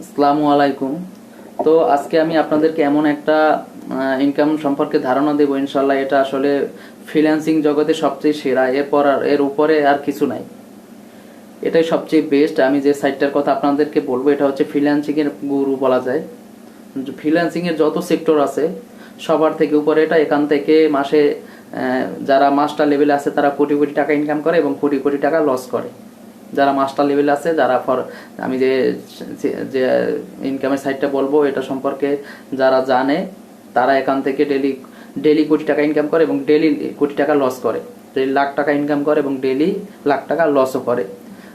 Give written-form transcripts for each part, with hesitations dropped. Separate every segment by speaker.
Speaker 1: আসসালামু আলাইকুম। তো আজকে আমি আপনাদেরকে এমন একটা ইনকাম সম্পর্কে ধারণা দেব, ইনশাল্লাহ এটা আসলে ফ্রিল্যান্সিং জগতে সবচেয়ে সেরা, এরপর আর এর উপরে আর কিছু নাই। এটাই সবচেয়ে বেস্ট। আমি যে সাইটটার কথা আপনাদেরকে বলবো এটা হচ্ছে ফ্রিল্যান্সিং এর গুরু বলা যায়। ফ্রিল্যান্সিং এর যত সেক্টর আছে সবার থেকে উপরে এটা। এখান থেকে মাসে যারা মাস্টার লেভেলে আছে তারা কোটি কোটি টাকা ইনকাম করে এবং কোটি কোটি টাকা লস করে। যারা মাস্টার লেভেলে আছে, যারা আমি যে যে ইনকামের সাইটটা বলবো এটা সম্পর্কে যারা জানে, তারা এখান থেকে ডেলি ডেলি কোটি টাকা ইনকাম করে এবং ডেলি কোটি টাকা লস করে। ডেলি লাখ টাকা ইনকাম করে এবং ডেলি লাখ টাকা লসও করে।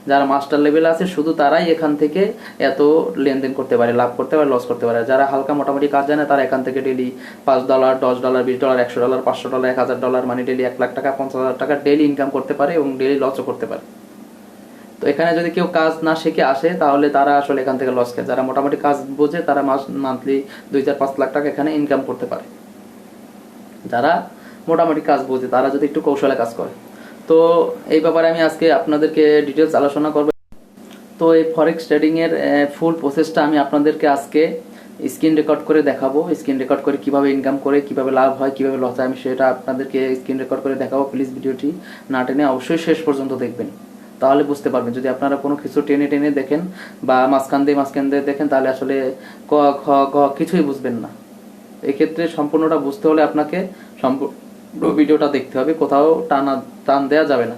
Speaker 1: যারা মাস্টার লেভেলে আছে শুধু তারাই এখান থেকে এত লেনদেন করতে পারে, লাভ করতে পারে, লস করতে পারে। যারা হালকা মোটামুটি কাজ জানে তারা এখান থেকে ডেলি $5, $10, $20, $100, $500, $1000, মানে ডেলি 1 লাখ টাকা, 50,000 টাকা ডেলি ইনকাম করতে পারে এবং ডেলি লসও করতে পারে। তো এখানে যদি কেউ কাজ না শিখে আসে তাহলে তারা আসলে এখান থেকে লস খায়। যারা মোটামুটি কাজ বোঝে তারা মান্থলি 2-4-5 লাখ টাকা এখানে ইনকাম করতে পারে। যারা মোটামুটি কাজ বোঝে তারা যদি একটু কৌশলে কাজ করে। তো এই ব্যাপারে আমি আজকে আপনাদেরকে ডিটেলস আলোচনা করব। তো এই ফরেক্স ট্রেডিং এর ফুল প্রসেসটা আমি আপনাদেরকে আজকে স্ক্রিন রেকর্ড করে দেখাবো। স্ক্রিন রেকর্ড করে কিভাবে ইনকাম করে, কিভাবে লাভ হয়, কিভাবে লস হয়, আমি সেটা আপনাদেরকে স্ক্রিন রেকর্ড করে দেখাবো। প্লিজ ভিডিওটি না টেনে অবশ্যই শেষ পর্যন্ত দেখবেন, তাহলে বুঝতে পারবেন। যদি আপনারা কোনো কিছু টেনে টেনে দেখেন বা মাঝখান দিয়ে দেখেন তাহলে আসলে ক খ গ কিছুই বুঝবেন না। এক্ষেত্রে সম্পূর্ণটা বুঝতে হলে আপনাকে সম্পূর্ণ ভিডিওটা দেখতে হবে, কোথাও টান দেওয়া যাবে না।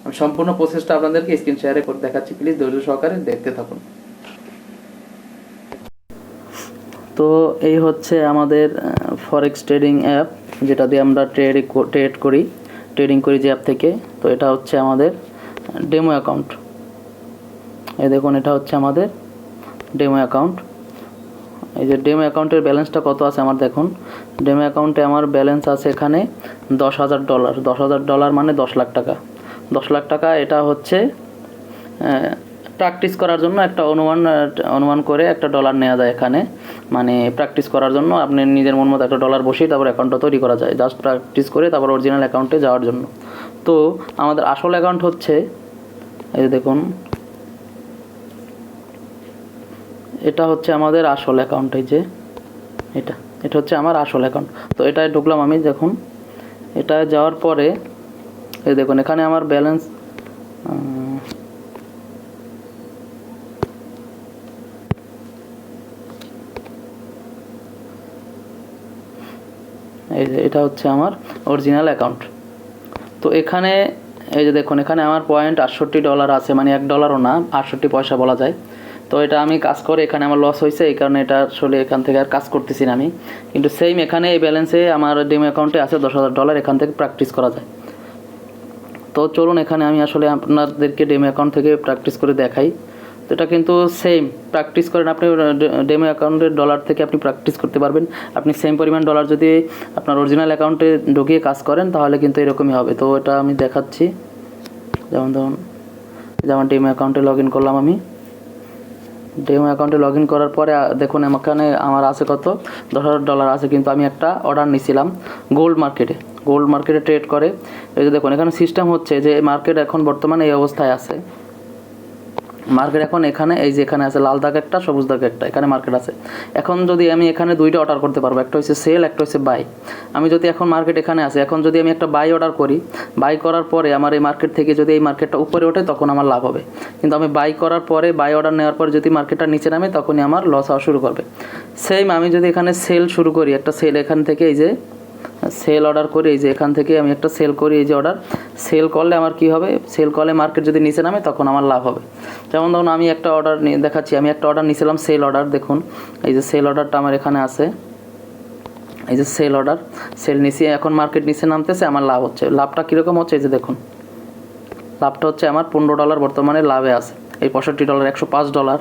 Speaker 1: আমি সম্পূর্ণ প্রসেসটা আপনাদেরকে স্ক্রিন শেয়ারে করে দেখাচ্ছি, প্লিজ ধৈর্য সহকারে দেখতে থাকুন। তো এই হচ্ছে আমাদের ফরেক্স ট্রেডিং অ্যাপ, যেটা দিয়ে আমরা ট্রেডিং করি যে অ্যাপ থেকে। তো এটা হচ্ছে আমাদের ডেমো অ্যাকাউন্ট। এই দেখুন, এটা হচ্ছে আমাদের ডেমো অ্যাকাউন্ট। এই যে ডেমো অ্যাকাউন্টের ব্যালেন্সটা কত আছে আমার দেখুন। ডেমো অ্যাকাউন্টে আমার ব্যালেন্স আছে এখানে $10,000। $10,000 মানে 10 লাখ টাকা। 10 লাখ টাকা এটা হচ্ছে প্র্যাকটিস করার জন্য একটা অনুমান করে একটা ডলার নেওয়া যায় এখানে। মানে প্র্যাকটিস করার জন্য আপনি নিজের মন মতো একটা ডলার বসিয়ে তারপর অ্যাকাউন্টটা তৈরি করা যায়, জাস্ট প্র্যাকটিস করে তারপর অরিজিনাল অ্যাকাউন্টে যাওয়ার জন্য। তো আমাদের আসল অ্যাকাউন্ট হচ্ছে, এই যে দেখুন, এটা হচ্ছে আমাদের আসল অ্যাকাউন্ট। এই যে এটা হচ্ছে আমার আসল অ্যাকাউন্ট। তো এটায় ঢুকলাম আমি। দেখুন, এটা যাওয়ার পরে এই দেখুন এখানে আমার ব্যালেন্স এই যে এটা হচ্ছে আমার অরিজিনাল অ্যাকাউন্ট। তো এখানে এই যে দেখুন এখানে আমার $68 আছে, মানে $1ও না, 68 পয়সা বলা যায়। তো এটা আমি কাজ করে এখানে আমার লস হয়েছে, এই কারণে এটা আসলে এখান থেকে আর কাজ করতেছি না আমি। কিন্তু সেম এখানে এই ব্যালেন্সে আমার ডেমো অ্যাকাউন্টে আছে $10,000, এখান থেকে প্র্যাকটিস করা যায়। তো চলুন এখানে আমি আসলে আপনাদেরকে ডেমো অ্যাকাউন্ট থেকে প্র্যাকটিস করে দেখাই। তো এটা কিন্তু সেম প্র্যাকটিস করেন আপনি ডেমো অ্যাকাউন্টের ডলার থেকে আপনি প্র্যাকটিস করতে পারবেন। আপনি সেম পরিমাণ ডলার যদি আপনার অরিজিনাল অ্যাকাউন্টে ঢুকিয়ে কাজ করেন তাহলে কিন্তু এরকমই হবে। তো এটা আমি দেখাচ্ছি। যেমন ডেমো অ্যাকাউন্টে লগ ইন করলাম আমি। ডেমো অ্যাকাউন্টে লগ ইন করার পরে দেখুন এখানে আমার আছে কত, $10,000 আছে। কিন্তু আমি একটা অর্ডার নিয়েছিলাম গোল্ড মার্কেটে ট্রেড করে। এই যে দেখুন এখানে সিস্টেম হচ্ছে যে মার্কেট এখন বর্তমানে এই অবস্থায় আছে। মার্কেট এখন এখানে এই যে এখানে আছে লাল দাগ একটা, সবুজ দাগ একটা, এখানে মার্কেট আছে। এখন যদি আমি এখানে দুইটা অর্ডার করতে পারবো, একটা হচ্ছে সেল, একটা হচ্ছে বাই। আমি যদি এখন মার্কেট এখানে আছে, এখন যদি আমি একটা বাই অর্ডার করি, বাই করার পরে আমার এই মার্কেট থেকে যদি এই মার্কেটটা উপরে ওঠে তখন আমার লাভ হবে। কিন্তু আমি বাই করার পরে, বাই অর্ডার নেওয়ার পরে যদি মার্কেটটা নিচে নামে তখনই আমার লস হওয়া শুরু করবে। সেম আমি যদি এখানে সেল শুরু করি, একটা সেল এখান থেকে এই যে সেল অর্ডার করি, এই যে এখান থেকে আমি একটা সেল করি, এই যে অর্ডার সেল করলে আমার কি হবে, সেল করলে মার্কেট যদি নিচে নামে তখন আমার লাভ হবে। যেমন ধরুন আমি একটা অর্ডার দেখাচ্ছি, আমি একটা অর্ডার নিয়েছিলাম সেল অর্ডার। দেখুন এই যে সেল অর্ডারটা আমার এখানে আছে, এই যে সেল অর্ডার, সেল নিচে, এখন মার্কেট নিচে নামতেছে, আমার লাভ হচ্ছে। লাভটা কীরকম হচ্ছে, এই যে দেখুন লাভটা হচ্ছে আমার $15 বর্তমানে লাভে আছে। এই $65, $105,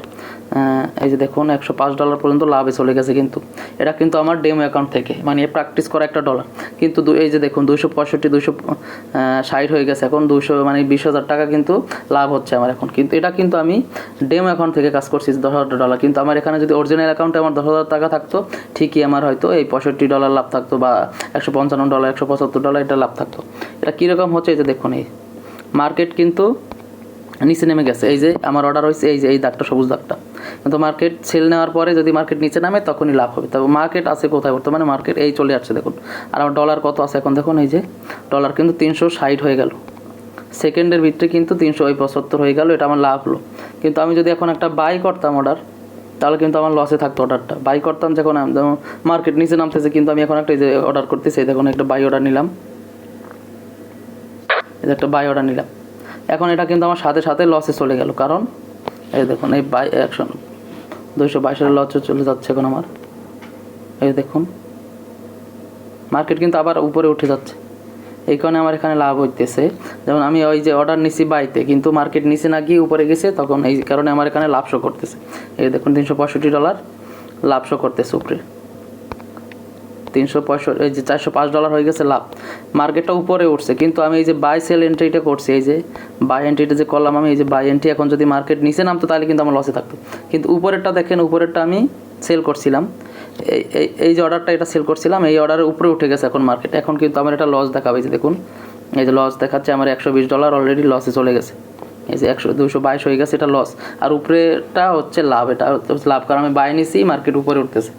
Speaker 1: এই যে দেখুন $105 পর্যন্ত লাভে চলে গেছে। কিন্তু এটা কিন্তু আমার ডেমো অ্যাকাউন্ট থেকে, মানে প্র্যাকটিস করা একটা ডলার। কিন্তু এই যে দেখুন 265, 260 হয়ে গেছে। এখন 200 মানে 20,000 টাকা কিন্তু লাভ হচ্ছে আমার এখন। কিন্তু এটা কিন্তু আমি ডেমো অ্যাকাউন্ট থেকে কাজ করছি $10,000। কিন্তু আমার এখানে যদি অরিজিনাল অ্যাকাউন্টে আমার $10,000 টাকা থাকতো, ঠিকই আমার হয়তো এই $65 লাভ থাকতো বা $155, $175 এটা লাভ থাকতো। এটা কীরকম হচ্ছে, এই যে দেখুন এই মার্কেট কিন্তু নিচে নেমে গেছে। এই যে আমার অর্ডার হয়েছে, এই যে এই দাগটা, সবুজ দাগটা, কিন্তু মার্কেট সেল নেওয়ার পরে যদি মার্কেট নিচে নামে তখনই লাভ হবে। তবে মার্কেট আছে কোথায় বর্তমানে? মার্কেট এই চলে আসছে দেখুন। আর আমার ডলার কত আছে এখন দেখুন, এই যে ডলার কিন্তু 360 হয়ে গেল, সেকেন্ডের ভিতরে কিন্তু 375 হয়ে গেল, এটা আমার লাভ হলো। কিন্তু আমি যদি এখন একটা বাই করতাম অর্ডার, তাহলে কিন্তু আমার লসে থাকতো অর্ডারটা। বাই করতাম যখন মার্কেট নিচে নামতেছে, কিন্তু আমি এখন একটা এই যে অর্ডার করতেছি, দেখুন একটা বাই অর্ডার নিলাম, এই যে একটা বাই অর্ডার নিলাম, এখন এটা কিন্তু আমার সাথে সাথে লসে চলে গেল। কারণ এই দেখুন এই বাই অ্যাকশন 222 লসে চলে যাচ্ছে এখন আমার। এই দেখুন মার্কেট কিন্তু আবার উপরে উঠে যাচ্ছে, এই কারণে আমার এখানে লাভ হইতেছে। যেমন আমি ওই যে অর্ডার নিছি বাইতে, কিন্তু মার্কেট নিচে না গিয়ে উপরে গেছে, তখন এই কারণে আমার এখানে লাভ শো করতেছে। এই দেখুন $365 লাভ শো করতেছে উপরে, 365, এই যে $405 হয়ে গেছে লাভ। মার্কেটটা উপরে উঠছে, কিন্তু আমি এই যে বাই সেল এন্ট্রিটা করছি, এই যে বাই এন্ট্রিটা যে করলাম আমি, এই যে বাই এন্ট্রি, এখন যদি মার্কেট নিচে নামতো তাহলে কিন্তু আমার লসে থাকতো। কিন্তু উপরেরটা দেখেন, উপরেরটা আমি সেল করছিলাম, এই যে অর্ডারটা এটা সেল করছিলাম, এই অর্ডারের উপরে উঠে গেছে এখন মার্কেট, এখন কিন্তু আমার এটা লস দেখাবে। যে দেখুন এই যে লস দেখাচ্ছে আমার, $120 অলরেডি লসে চলে গেছে, এই যে 222 হয়ে গেছে, এটা লস। আর উপরেটা হচ্ছে লাভ, এটা হচ্ছে লাভ, কারণ আমি বাই নিছি, মার্কেট উপরে উঠতেছে।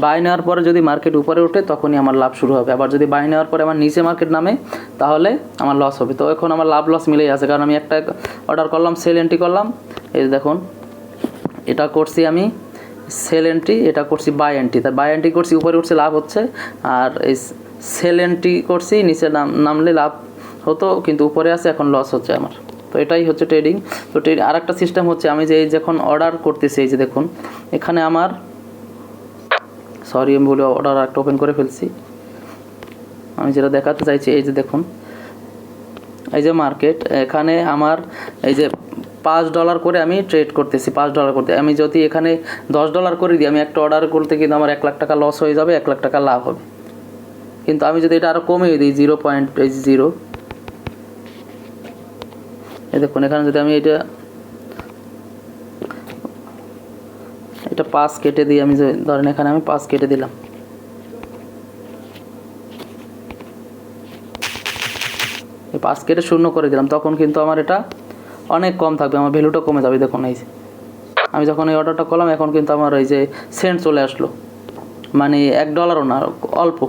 Speaker 1: বাই নেওয়ার পরে যদি মার্কেট উপরে ওঠে তখনই আমার লাভ শুরু হবে। আবার যদি বাই নেওয়ার পরে আমার নিচে মার্কেট নামে তাহলে আমার লস হবে। তো এখন আমার লাভ লস মিলেই আছে, কারণ আমি একটা অর্ডার করলাম, সেল এন্ট্রি করলাম, এই দেখুন এটা করছি আমি সেল এন্ট্রি, এটা করছি বাই এন্ট্রি। তার বাই এন্ট্রি করছি, উপরে উঠছে লাভ হচ্ছে, আর এই সেল এন্ট্রি করছি নিচে নামলে লাভ হতো, কিন্তু উপরে আছে এখন লস হচ্ছে আমার। তো এটাই হচ্ছে ট্রেডিং। তো আর একটা সিস্টেম হচ্ছে, আমি যে যখন অর্ডার করতেছি, এই যে দেখুন এখানে আমার, সরি আমি বলে অর্ডার একটা ওপেন করে ফেলছি, আমি যেটা দেখাতে চাইছি, এই যে দেখুন এই যে মার্কেট, এখানে আমার এই যে $5 করে আমি ট্রেড করতেছি, $5 করতে আমি যদি এখানে $10 করে দিই, আমি একটা অর্ডার করতে কিন্তু আমার $1,00,000 লস হয়ে যাবে, $1,00,000 লাভ হবে। কিন্তু আমি যদি এটা আরও কমিয়ে দিই 0.0, এই দেখুন এখানে যদি আমি এটা 5 কেটে দিই, আমি ধরেন এখানে আমি 5 কেটে দিলাম, এই 5 কেটে 0 করে দিলাম, তখন কিন্তু আমার এটা অনেক কম থাকবে, আমার ভ্যালুটা কমে যাবে। দেখুন এই যে আমি যখন এই অর্ডারটা করলাম, এখন কিন্তু আমার এই যে সেন্ট চলে আসলো, মানে $1 না, অল্প।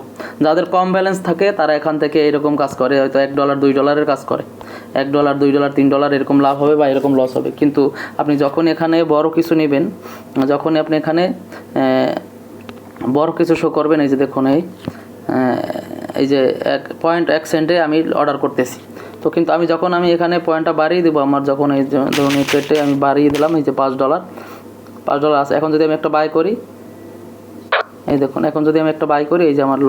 Speaker 1: যাদের কম ব্যালেন্স থাকে তারা এখান থেকে এরকম কাজ করে, হয়তো $1 $2 কাজ করে, $1 $2 $3 এরকম লাভ হবে বা এরকম লস হবে। কিন্তু আপনি যখন এখানে বড় কিছু নেবেন, যখনই আপনি এখানে বড় কিছু শো করবেন, এই যে দেখুন এই যে 1 সেন্টে আমি অর্ডার করতেছি, তো কিন্তু আমি যখন আমি এখানে পয়েন্টটা বাড়িয়ে দেবো, আমার যখন এই ধরুন এই ট্রেডে আমি বাড়িয়ে দিলাম, এই যে $5 আছে, এখন যদি আমি একটা বাই করি, এই দেখুন এখন যদি আমি একটা বাই করি, এই যে আমার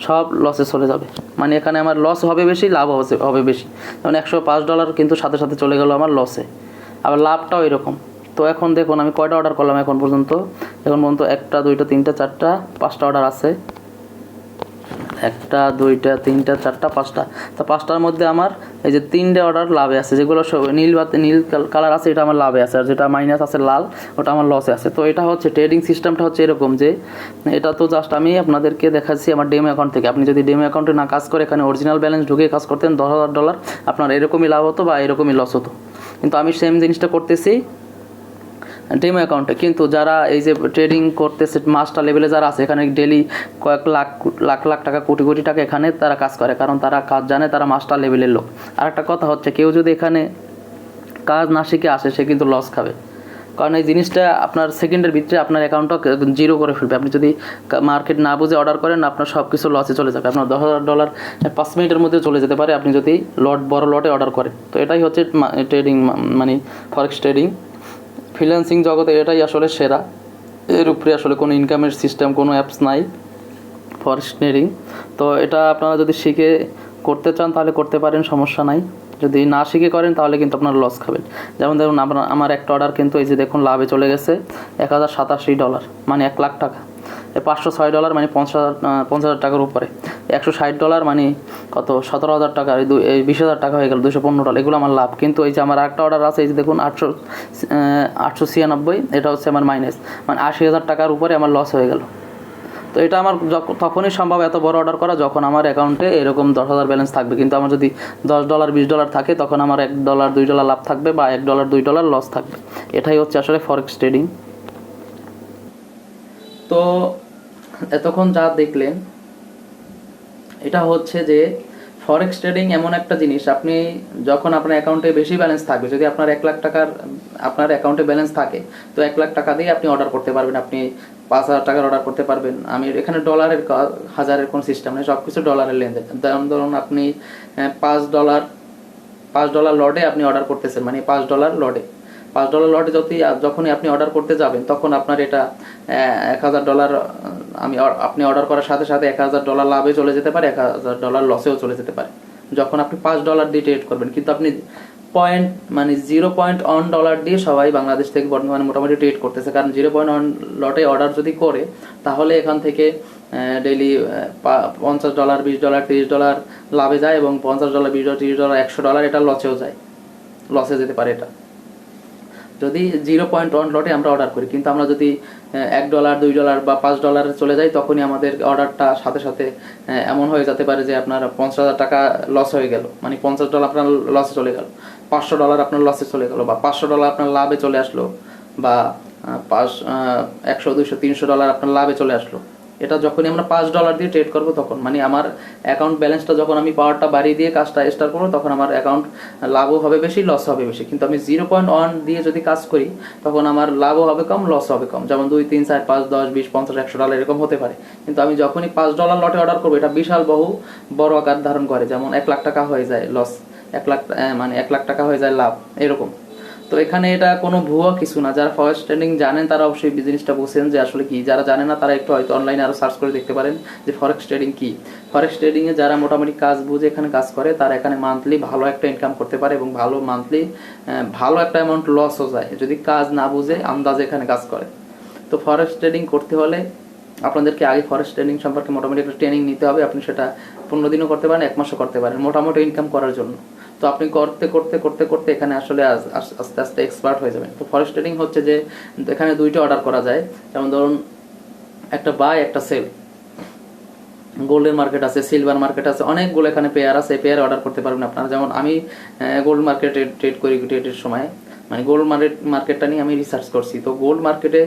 Speaker 1: সব লসে চলে যাবে, মানে এখানে আমার লস হবে বেশি, লাভ হবে বেশি। যেমন $105 কিন্তু সাথে সাথে চলে গেল আমার লসে, আবার লাভটাও এরকম। তো এখন দেখুন আমি কয়টা অর্ডার করলাম এখন পর্যন্ত 1টা 2টা 3টা 4টা 5টা অর্ডার আছে, 1টা 2টা 3টা 4টা 5টা। তো 5টার মধ্যে আমার এই যে 3টে অর্ডার লাভে আছে, যেগুলো নীল কালার আছে এটা আমার লাভে আছে, আর যেটা মাইনাস আছে লাল ওটা আমার লসে আছে। তো এটা হচ্ছে ট্রেডিং সিস্টেমটা হচ্ছে এরকম, যে এটা তো জাস্ট আমি আপনাদেরকে দেখাচ্ছি আমার ডেমো অ্যাকাউন্ট থেকে। আপনি যদি ডেমো অ্যাকাউন্টে না কাজ করে এখানে অরিজিনাল ব্যালেন্স ঢুকে কাজ করতেন, $10,000 আপনার এরকমই লাভ হতো বা এরকমই লস হতো। কিন্তু আমি সেম জিনিসটা করতেছি ডেমো অ্যাকাউন্টে। কিন্তু যারা এই যে ট্রেডিং করতেছে মাস্টার লেভেলে যারা আছে, এখানে ডেলি কয়েক লাখ টাকা কোটি কোটি টাকা এখানে তারা কাজ করে, কারণ তারা কাজ জানে, তারা মাস্টার লেভেলের লোক। আর একটা কথা হচ্ছে, কেউ যদি এখানে কাজ না শিখে আসে সে কিন্তু লস খাবে, কারণ এই জিনিসটা আপনার সেকেন্ডের ভিতরে আপনার অ্যাকাউন্টটা 0 করে ফেলবে। আপনি যদি মার্কেট না বুঝে অর্ডার করেন, আপনার সব কিছু লসে চলে যাবে, আপনার $10,000 5 মিনিটের মধ্যে চলে যেতে পারে আপনি যদি বড় লটে অর্ডার করেন। তো এটাই হচ্ছে ট্রেডিং, মানে ফরেক্স ট্রেডিং। ফ্রিল্যান্সিং জগতে এটাই আসলে সেরা, এর উপরে আসলে কোনো ইনকামের সিস্টেম, কোনো অ্যাপস নাই ফরেক্স ট্রেডিং। তো এটা আপনারা যদি শিখে করতে চান তাহলে করতে পারেন, সমস্যা নাই। যদি না শিখে করেন তাহলে কিন্তু আপনার লস খাবেন। যেমন ধরুন আমার একটা অর্ডার কিন্তু এই যে দেখুন লাভে চলে গেছে $1,087, মানে $1,00,000। $506 মানে 50,000 টাকার উপরে, $160 মানে কত 17,000 টাকা, এই 20,000 টাকা হয়ে গেল, $215, এগুলো আমার লাভ। কিন্তু এই যে আমার একটা অর্ডার আছে, এই যে দেখুন 896, এটা হচ্ছে আমার মাইনাস, মানে 80,000 টাকার উপরে আমার লস হয়ে গেল। তো এটা আমার তখনই সম্ভব এত বড় অর্ডার করা যখন আমার অ্যাকাউন্টে এরকম 10,000 ব্যালেন্স থাকবে। কিন্তু আমার যদি $10 $20 থাকে তখন আমার $1 $2 লাভ থাকবে বা $1 $2 লস থাকবে। এটাই হচ্ছে আসলে ফরেক্স ট্রেডিং। তো এতক্ষণ যা দেখলেন এটা হচ্ছে যে ফরেক্স ট্রেডিং এমন একটা জিনিস, আপনি যখন আপনার অ্যাকাউন্টে বেশি ব্যালেন্স থাকবে, যদি আপনার 1 লাখ টাকার আপনার অ্যাকাউন্টে ব্যালেন্স থাকে, তো 1 লাখ টাকা দিয়ে আপনি অর্ডার করতে পারবেন, আপনি 5,000 টাকার অর্ডার করতে পারবেন। আমি এখানে ডলারের হাজারের কোনো সিস্টেম নেই, সব কিছু ডলারের লেনদেন। ধরুন আপনি $5 লটে আপনি অর্ডার করতেছেন, মানে $5 লটে, $5 যখনই আপনি অর্ডার করতে যাবেন, তখন আপনার এটা $1,000 আপনি অর্ডার করার সাথে সাথে $1,000 লাভে চলে যেতে পারে, $1,000 লসেও চলে যেতে পারে যখন আপনি $5 দিয়ে ট্রেড করবেন। কিন্তু আপনি পয়েন্ট মানে $0.1 দিয়ে সবাই বাংলাদেশ থেকে বর্তমানে মোটামুটি ট্রেড করতেছে, কারণ 0.1 লটে অর্ডার যদি করে, তাহলে এখান থেকে ডেইলি $50, $20, $30 লাভে যায়, এবং $50, $20, $30, $100 এটা লসে যেতে পারে এটা যদি 0.1 লটে আমরা অর্ডার করি। কিন্তু আমরা যদি $1, $2 বা $5 চলে যাই, তখনই আমাদের অর্ডারটা সাথে সাথে এমন হয়ে যেতে পারে যে আপনার 50,000 টাকা লস হয়ে গেল, মানে $50 আপনার লসে চলে গেল, $500 আপনার লসে চলে গেল, বা $500 আপনার লাভে চলে আসলো, বা $100, $200, $300 আপনার লাভে চলে আসলো। এটা যখনই আমরা $5 দিয়ে ট্রেড করবো, তখন মানে আমার অ্যাকাউন্ট ব্যালেন্সটা যখন আমি পাওয়ারটা বাড়িয়ে দিয়ে কাজটা স্টার্ট করবো, তখন আমার অ্যাকাউন্ট লাভও হবে বেশি, লস হবে বেশি। কিন্তু আমি 0.1 দিয়ে যদি কাজ করি, তখন আমার লাভও হবে কম, লস হবে কম। যেমন 2, 3, 4, 5, 10, 20, 50, $100 এরকম হতে পারে। কিন্তু আমি যখনই $5 লটে অর্ডার করবো, এটা বিশাল বড় আকার ধারণ করে। যেমন 1 লাখ টাকা হয়ে যায় লস, 1 লাখ টাকা হয়ে যায় লাভ, এরকম। তো এখানে এটা কোনো ভুয়া কিছু না। যারা ফরেক্স ট্রেডিং জানেন তারা অবশ্যই বিজনেসটা বুঝছেন যে আসলে কি। যারা জানে না তারা একটু হয়তো অনলাইনে আরো সার্চ করে দেখতে পারেন যে ফরেক্স ট্রেডিং কি। ফরেক্স ট্রেডিং এ যারা মোটামুটি কাজ বুঝে এখানে কাজ করে, তারা এখানে মান্থলি ভালো একটা ইনকাম করতে পারে, এবং মান্থলি ভালো একটা অ্যামাউন্ট লসও যায় যদি কাজ না বুঝে আন্দাজে এখানে কাজ করে। তো ফরেক্স ট্রেডিং করতে হলে আপনাদেরকে আগে ফরেক্স ট্রেডিং সম্পর্কে মোটামুটি একটা ট্রেনিং নিতে হবে। আপনি সেটা 15 দিনও করতে পারেন, 1 মাসও করতে পারেন, মোটামুটি ইনকাম করার জন্য। তো আপনি করতে করতে করতে করতে এখানে আসলে আস্তে আস্তে এক্সপার্ট হয়ে যাবেন। তো ফরেক্স ট্রেডিং হচ্ছে যে এখানে 2টা অর্ডার করা যায়। যেমন ধরুন একটা বাই একটা সেল, গোল্ডের মার্কেট আছে, সিলভার মার্কেট আছে, অনেকগুলো এখানে পেয়ার আছে, পেয়ার অর্ডার করতে পারবেন আপনারা। যেমন আমি গোল্ড মার্কেটে ট্রেড করি, ট্রেডের সময় মানে গোল্ড মার্কেটটা নিয়ে আমি রিসার্চ করছি। তো গোল্ড মার্কেটে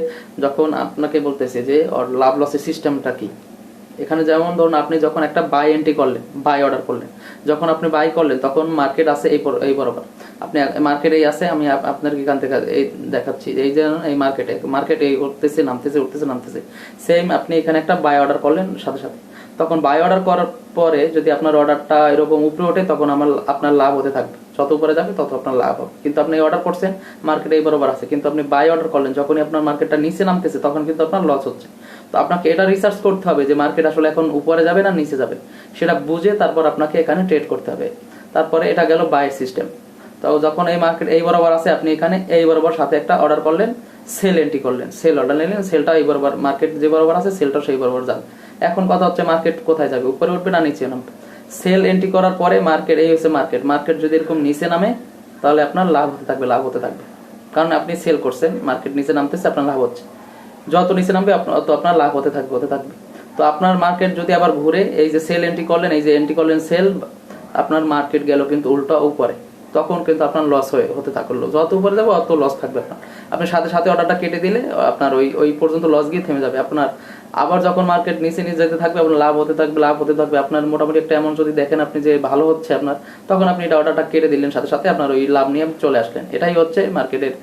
Speaker 1: যখন আপনাকে বলতেছে যে লাভ লসের সিস্টেমটা কি, এখানে যেমন ধরুন আপনি যখন একটা বাই এন্ট্রি করলেন, বাই অর্ডার করলেন, যখন আপনি বাই করলেন তখন মার্কেট আছে এই বরাবর, আপনি মার্কেটেই আছে। আমি আপনার এখান থেকে এই দেখাচ্ছি, এই যে এই মার্কেট এই উঠতেছে নামতেছে, উঠতেছে নামতেছে, সেম আপনি এখানে একটা বাই অর্ডার করলেন সাথে সাথে। তখন বাই অর্ডার করার পরে যদি আপনার অর্ডারটা এরকম উপরে ওঠে, তখন আপনার লাভ হতে থাকবে, যত উপরে যাবে তত আপনার লাভ হবে। কিন্তু আপনি অর্ডার করছেন মার্কেট এই বরাবর আছে, কিন্তু আপনি বাই অর্ডার করলেন, যখনই আপনার মার্কেটটা নিচে নামতেছে তখন কিন্তু আপনার লস হচ্ছে। তো আপনাকে এটা রিসার্চ করতে হবে যে মার্কেট আসলে এখন উপরে যাবে না নিচে যাবে, সেটা বুঝে তারপর আপনাকে এখানে ট্রেড করতে হবে। তারপরে এটা গেল বাই সিস্টেম। তো যখন এই মার্কেট এই বরাবর আছে, আপনি এখানে এই বরাবর সাথে একটা অর্ডার করলেন, সেল এন্ট্রি করলেন, সেল অর্ডার নিলেন, সেলটা এই বরাবর, মার্কেট যে বরাবর আছে সেলটা সেই বরাবর যাবে। এখন কথা হচ্ছে মার্কেট কোথায় যাবে, উপরে উঠবে না নিচে নামবে। সেল এন্ট্রি করার পরে মার্কেট, এই হচ্ছে মার্কেট যদি এরকম নিচে নামে, তাহলে আপনার লাভ হতে থাকবে, কারণ আপনি সেল করছেন, মার্কেট নিচে নামতেছে, আপনার লাভ হচ্ছে। যত নিচে নামবে তত আপনার লাভ হতে থাকবে। তো আপনার মার্কেট যদি আবার ঘুরে, এই যে সেল এন্ট্রি করলেন, এই যে এন্ট্রি করলেন সেল, আপনার মার্কেট গেল কিন্তু উল্টা উপরে, তখন কিন্তু আপনার লস হতে থাকলো। যত উপরে যাবে অত লস থাকবে আপনার। আপনি সাথে সাথে অর্ডারটা কেটে দিলে আপনার ওই পর্যন্ত লস গিয়ে থেমে যাবে আপনার। আবার যখন মার্কেট নিচে যেতে থাকবে, আপনার লাভ হতে থাকবে। আপনার মোটামুটি একটা এমন যদি দেখেন আপনি যে ভালো হচ্ছে আপনার, তখন আপনি এটা অর্ডারটা কেটে দিলেন, সাথে সাথে আপনার ওই লাভ নিয়ে চলে আসলেন। এটাই হচ্ছে মার্কেটের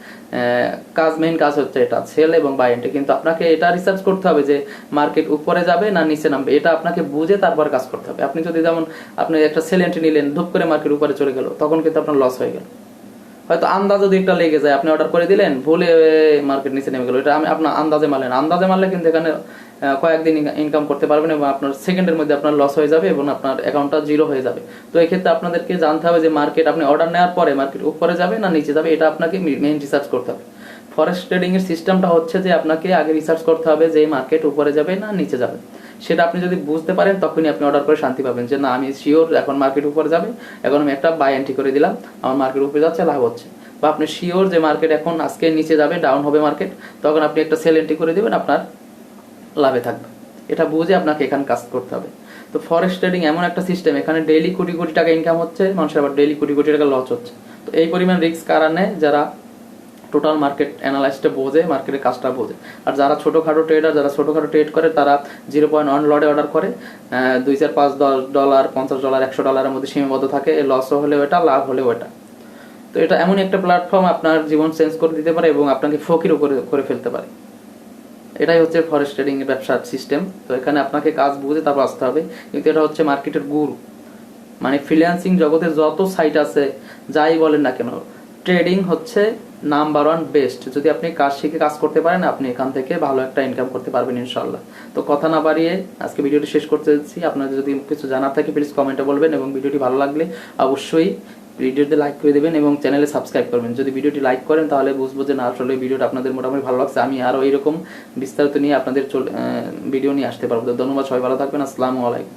Speaker 1: মেইন কাজ হচ্ছে এটা, সেল এবং বাই এন্ট্রি। কিন্তু আপনাকে এটা রিসার্চ করতে হবে যে মার্কেট উপরে যাবে না নিচে নামবে, এটা আপনাকে বুঝে তারপর কাজ করতে হবে। আপনি যদি যেমন আপনি একটা সেল এন্ট্রি নিলেন, ধূপ করে মার্কেট উপরে চলে গেল, তখন কিন্তু আপনার লস হয়ে গেল। হয়তো আন্দাজ যদি একটা লেগে যায়, আপনি অর্ডার করে দিলেন, ভুলে মার্কেট নিচে নেমে গেল, এটা আমি আপনার আন্দাজে মারলে কিন্তু এখানে কয়েকদিন ইনকাম করতে পারবেন, এবং আপনার সেকেন্ডের মধ্যে আপনার লস হয়ে যাবে এবং আপনার অ্যাকাউন্টটা জিরো হয়ে যাবে। তো এই ক্ষেত্রে আপনাদেরকে জানতে হবে যে মার্কেট আপনি অর্ডার নেওয়ার পরে মার্কেট উপরে যাবে না নিচে যাবে, এটা আপনাকে মেইন রিসার্চ করতে হবে। ফরেক্স ট্রেডিং এর সিস্টেমটা হচ্ছে যে আপনাকে আগে রিসার্চ করতে হবে যে মার্কেট উপরে যাবে না নিচে যাবে। সেটা আপনি যদি বুঝতে পারেন, তখনই আপনি অর্ডার করে শান্তি পাবেন যে না, আমি শিওর এখন মার্কেট উপরে যাবে, এখন আমি একটা বাই এন্ট্রি করে দিলাম, আমার মার্কেট উপরে যাচ্ছে, লাভ হচ্ছে। বা আপনি শিওর যে মার্কেট এখন আজকে নিচে যাবে, ডাউন হবে মার্কেট, তখন আপনি একটা সেল এন্ট্রি করে দিবেন, আপনার লাভে থাকবে। এটা বুঝে আপনাকে এখানে কাজ করতে হবে। তো ফরেক্স ট্রেডিং এমন একটা সিস্টেম, এখানে ডেইলি কোটি কোটি টাকা ইনকাম হচ্ছে, মানুষের আবার ডেইলি কোটি কোটি টাকা লস হচ্ছে। তো এই পরিমাণ রিস্ক কারা নেয়? যারা টোটাল মার্কেট অ্যানালাইসিসটা বোঝে, মার্কেটের কাজটা বোঝে। আর যারা ছোটোখাটো ট্রেডার, যারা ছোটোখাটো ট্রেড করে, তারা 0.1 লটে অর্ডার করে, 2 4 5 $10 $50 $100 মধ্যে সীমাবদ্ধ থাকে। লসও হলেও এটা, লাভ হলেও এটা। তো এটা এমনই একটা প্ল্যাটফর্ম আপনার জীবন চেঞ্জ করে দিতে পারে এবং আপনাকে ফকিরও করে ফেলতে পারে। এটাই হচ্ছে ফরেক্স ট্রেডিং এর ব্যবসার সিস্টেম। তো এখানে আপনাকে কাজ বুঝে তারপর আসতে হবে, কিন্তু এটা হচ্ছে মার্কেটের গুরু। মানে ফ্রিল্যান্সিং জগতে যত সাইট আছে, যাই বলেন না কেন, ট্রেডিং হচ্ছে নাম্বার 1 বেস্ট। যদি আপনি কাজ শিখে কাজ করতে পারেন, আপনি এখান থেকে ভালো একটা ইনকাম করতে পারবেন ইনশাল্লাহ। তো কথা না বাড়িয়ে আজকে ভিডিওটি শেষ করতে যাচ্ছি। আপনাদের যদি কিছু জানার থাকে প্লিজ কমেন্টে বলবেন, এবং ভিডিওটি ভালো লাগলে অবশ্যই ভিডিওতে লাইক করে দেবেন এবং চ্যানেলে সাবস্ক্রাইব করবেন। যদি ভিডিওটি লাইক করেন তাহলে বুঝবো যে না, আসলে ভিডিওটা আপনাদের মোটামুটি ভালো লাগছে, আমি আরও এইরকম বিস্তারিত নিয়ে আপনাদের ভিডিও নিয়ে আসতে পারবো। তো ধন্যবাদ, সবাই ভালো থাকবেন। আসসালামু আলাইকুম।